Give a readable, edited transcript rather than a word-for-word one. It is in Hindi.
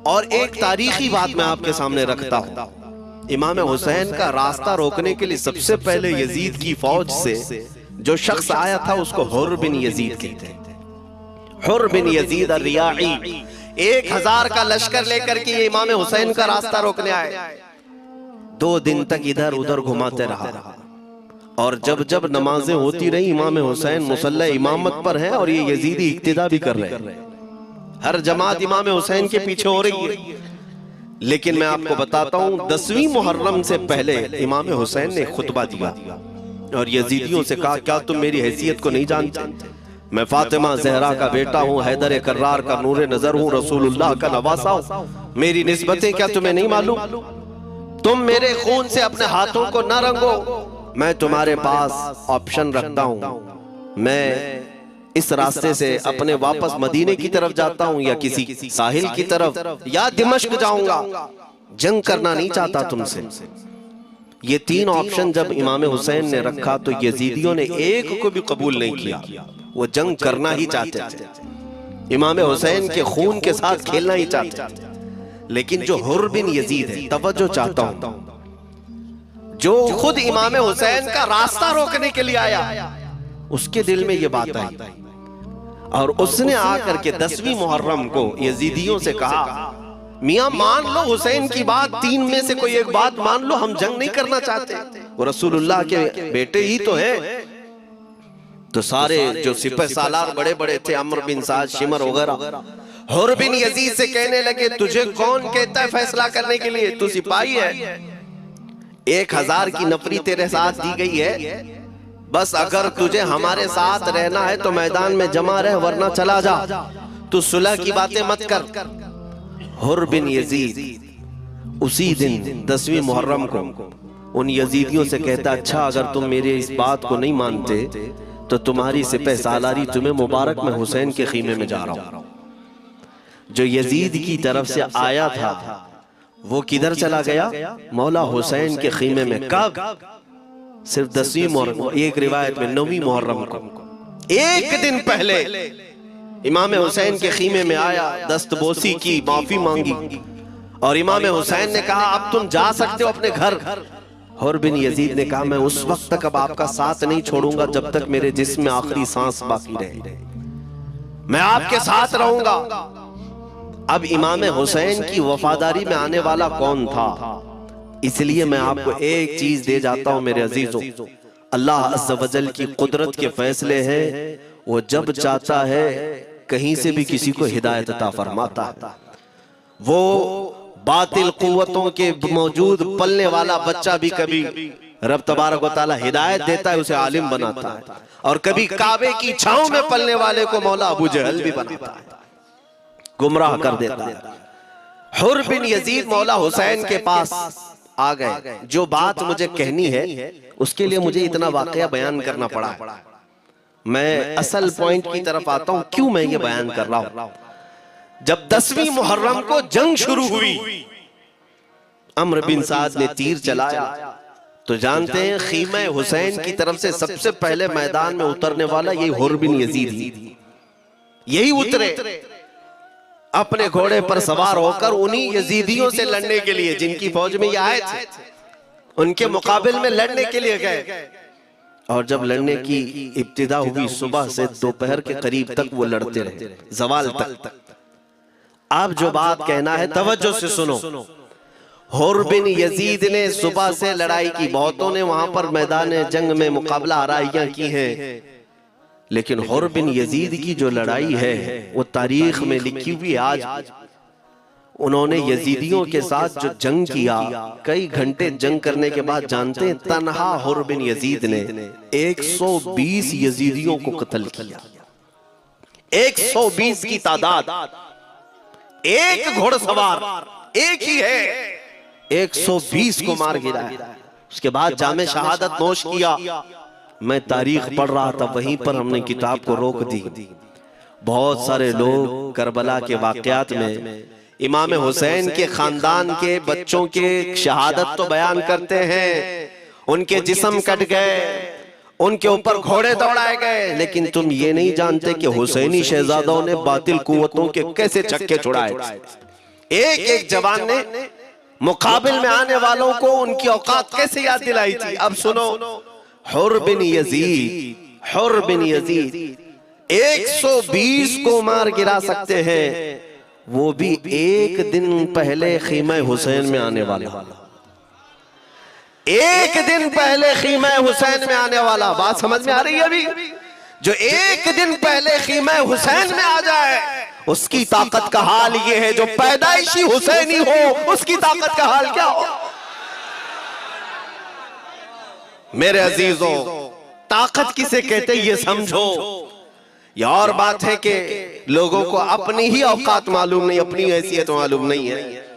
और एक तारीखी बात मैं आपके सामने रखता हूं। इमाम हुसैन का रास्ता रोकने के लिए सबसे पहले यजीद की फौज से जो शख्स आया था उसको हुर बिन यजीद कहते हैं। हुर बिन यजीद रियाई 1000 का लश्कर लेकर के इमाम हुसैन का रास्ता रोकने आए। 2 दिन तक इधर उधर घुमाते रहा और जब जब नमाजें होती रही इमाम हुसैन मुसल्ला इमामत पर है और ये यजीदी इक्तिदा भी कर रहे हैं। हर जमात इमाम हुसैन के पीछे हो रही है। लेकिन मैं आपको बताता हूं 10वीं मुहर्रम से पहले इमाम हुसैन ने खुतबा दिया और यजीदियों से कहा, क्या तुम मेरी हैसियत को नहीं जानते? मैं फातिमा ज़हरा का बेटा हूं, हैदर कर्रार का नूरे नजर हूं, रसूलुल्लाह का नवासा हूं। मेरी निस्बतें क्या तुम्हें नहीं मालूम? तुम मेरे खून से अपने हाथों को न रंगो। मैं तुम्हारे पास ऑप्शन रखता हूं, मैं इस रास्ते से अपने वापस मदीने की तरफ जाता हूं या किसी साहिल की तरफ या दिमश्क जाऊंगा। जंग करना नहीं चाहता तुमसे। ये 3 ऑप्शन जब इमाम हुसैन ने रखा तो यजीदियों ने एक को भी कबूल नहीं किया। वो जंग करना ही चाहते थे, इमाम हुसैन के खून के साथ खेलना ही चाहते थे। लेकिन जो हुर बिन यजीद है, तवज्जो चाहता हूं, जो खुद इमाम हुसैन का रास्ता रोकने के लिए आया, उसके दिल में ये बात आई और उसने आकर के 10वीं मुहर्रम को यजीदियों से कहा, मियां मान लो हुसैन की बात, 3 में से कोई एक बात मान लो, हम जंग नहीं करना चाहते, वो रसूलुल्लाह के बेटे ही तो है। तो सारे जो सिपह सालार बड़े बड़े थे, अम्र बिन साद, शिमर वगैरह, हुर बिन यजीद से कहने लगे, तुझे कौन कहता है फैसला करने के लिए? तू सिपाही है, 1000 की नफरी तेरे साथ दी गई है, बस अगर तुझे हमारे साथ रहना है तो मैदान में जमा रह, वरना चला जा, तू सुलह की बातें मत कर। हुर बिन यजीद उसी दिन 10वीं मुहर्रम को उन यजीदियों से कहता, अच्छा अगर तुम मेरे इस बात को नहीं मानते तो तुम्हारी सिपह सालारी तुम्हें मुबारक, मैं हुसैन के खीमे में जा रहा हूं। जो यजीद की तरफ से आया था वो किधर चला गया? मौला हुसैन के खीमे में। कब? सिर्फ 10वीं मुहर्रम, एक रिवायत में 9वीं मुहर्रम को, एक दिन पहले इमाम हुसैन के खीमे में आया, दस्तबोसी की, माफी मांगी और इमाम हुसैन ने कहा, अब तुम जा सकते हो अपने घर। हुर बिन यजीद ने कहा, मैं उस वक्त तक अब आपका साथ नहीं छोड़ूंगा जब तक मेरे जिस्म में आखिरी सांस बाकी रहे, मैं आपके साथ रहूंगा। अब इमाम हुसैन की वफादारी में आने वाला कौन था? इसलिए मैं आपको एक चीज दे जाता हूं मेरे अजीजों, अल्लाह अज़्ज़ व जल की कुदरत के फैसले हैं, वो जब चाहता है कहीं से भी किसी को हिदायत अता फरमाता है। वो बातिल कुव्वतों के मौजूद पलने वाला बच्चा भी कभी रब तबारक व तआला हिदायत देता है, उसे आलिम बनाता है, और कभी काबे की छांव में पलने वाले को मौला अबू जहल भी बनाता है, गुमराह कर देता है। हुर बिन यजीद मौला हुसैन के पास आ गए। जो बात मुझे कहनी है उसके लिए मुझे इतना वाकया बयान करना पड़ा। मैं असल पॉइंट की तरफ आता हूं, क्यों मैं ये बयान कर रहा हूं। जब 10वीं मुहर्रम को जंग शुरू हुई, अम्र बिन साद ने तीर चलाया, तो जानते हैं खीमा हुसैन की तरफ से सबसे पहले मैदान में उतरने वाला यही हुर बिन यजीद ही, यही उतरे अपने घोड़े पर सवार होकर उन्हीं यजीदियों से लड़ने के लिए जिनकी फौज में ये आए थे, उनके मुकाबिल में लड़ने के लिए गए। और जब लड़ने की इब्तिदा हुई, सुबह से दोपहर के करीब तक वो लड़ते रहे, जवाल तक। अब जो बात कहना है तवज्जो से सुनो। हुर बिन यजीद ने सुबह से लड़ाई की, बहुतों ने वहां पर मैदान जंग में मुकाबला आराइयां की हैं, लेकिन हुर बिन यजीद की जो लड़ाई है वो तारीख में लिखी हुई। आज उन्होंने यजीदियों के साथ जो जंग किया, कई घंटे जंग करने के बाद, जानते हैं तन्हा हुर बिन यजीद ने 120 यजीदियों को कत्ल किया। 120 की तादाद, एक घोड़सवार एक ही है, 120 को मार गिराया। उसके बाद जामे शहादत नोश किया। मैं तारीख पढ़ रहा था, वहीं पर हमने किताब को रोक दी। बहुत सारे लोग करबला के वाकयात में इमाम हुसैन के खानदान के बच्चों के शहादत तो बयान करते हैं, उनके जिस्म कट गए, उनके ऊपर घोड़े दौड़ाए गए, लेकिन तुम ये नहीं जानते कि हुसैनी शहजादों ने बातिल कुव्वतों के कैसे छक्के छुड़ाए, एक एक जवान ने मुकाबिल में आने वालों को उनकी औकात कैसे याद दिलाई थी। अब सुनो, हुर बिन यजीद 120 को मार गिरा सकते हैं, वो भी एक दिन पहले खीमा हुसैन में आने वाला, एक दिन पहले खीमा हुसैन में आने वाला। बात समझ में आ रही है? अभी जो एक दिन पहले खीमा हुसैन में आ जाए उसकी ताकत का हाल ये है, जो पैदाइशी हुसैनी हो उसकी ताकत का हाल क्या हो। मेरे अजीजों, ताकत किसे कहते ये समझो। ये और बात है कि लोगों को अपनी ही औकात मालूम नहीं, अपनी हैसियत मालूम नहीं है।